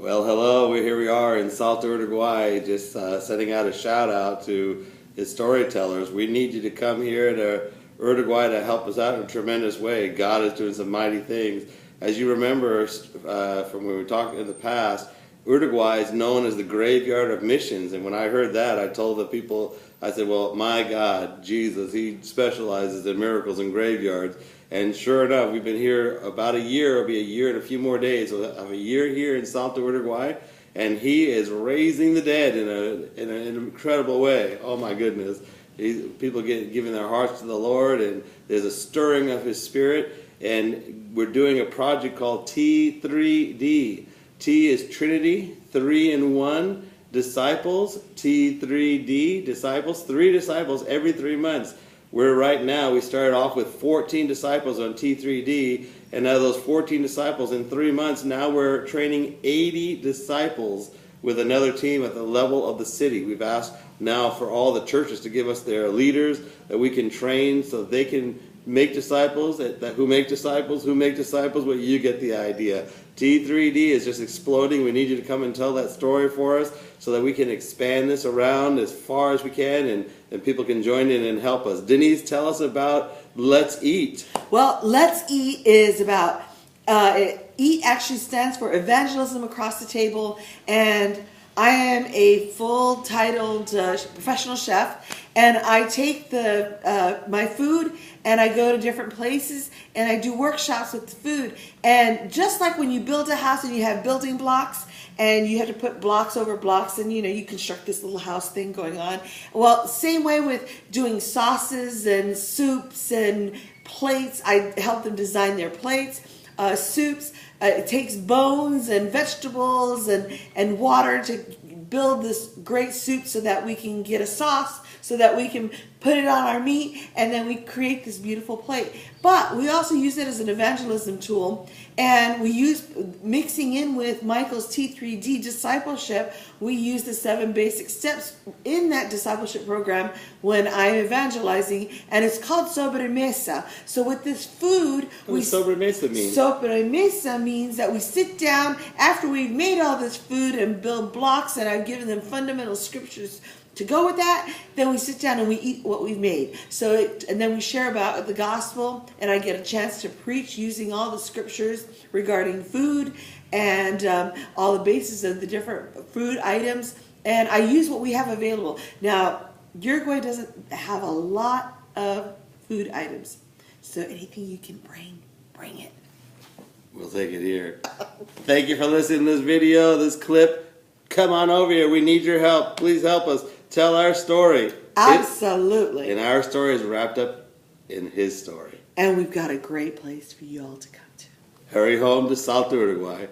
Well, hello. Here we are in Salto, Uruguay, just sending out a shout out to his storytellers. We need you to come here to Uruguay to help us out in a tremendous way. God is doing some mighty things. As you remember from when we talked in the past, Uruguay is known as the graveyard of missions. And when I heard that, I told the people, I said, well, my God, Jesus, he specializes in miracles and graveyards. And sure enough, we've been here about a year. It'll be a year and a few more days. We'll have a year here in Salto, Uruguay. And he is raising the dead in an incredible way. Oh, my goodness. People giving their hearts to the Lord, and there's a stirring of his spirit. And we're doing a project called T3D. T is Trinity, 3 in 1, disciples, T3D, disciples, 3 disciples every 3 months. We're right now, we started off with 14 disciples on T3D, and now those 14 disciples in 3 months, now we're training 80 disciples with another team at the level of the city. We've asked now for all the churches to give us their leaders that we can train so they can make disciples, who make disciples, well, you get the idea. T3D is just exploding. We need you to come and tell that story for us so that we can expand this around as far as we can and people can join in and help us. Denise, tell us about Let's Eat. Well, Let's Eat is about, EAT actually stands for Evangelism Across the Table, and I am a full-titled professional chef, and I take my food and I go to different places and I do workshops with the food. And just like when you build a house and you have building blocks and you have to put blocks over blocks and you construct this little house thing going on. Well, same way with doing sauces and soups and plates. I help them design their plates, soups. It takes bones and vegetables and water to build this great soup so that we can get a sauce, so that we can put it on our meat, and then we create this beautiful plate. But we also use it as an evangelism tool, and we use, mixing in with Michael's T3D discipleship, we use the 7 basic steps in that discipleship program when I'm evangelizing, and it's called sobremesa. So with this food, what does sobremesa mean? Sobremesa means that we sit down after we've made all this food and build blocks, and I've given them fundamental scriptures to go with that, then we sit down and we eat what we've made. And then we share about the gospel, and I get a chance to preach using all the scriptures regarding food and all the bases of the different food items. And I use what we have available. Now, Uruguay doesn't have a lot of food items, so anything you can bring it. We'll take it here. Thank you for listening to this video, this clip. Come on over here. We need your help. Please help us tell our story. Absolutely. And our story is wrapped up in his story. And we've got a great place for you all to come to. Hurry home to Salto, Uruguay.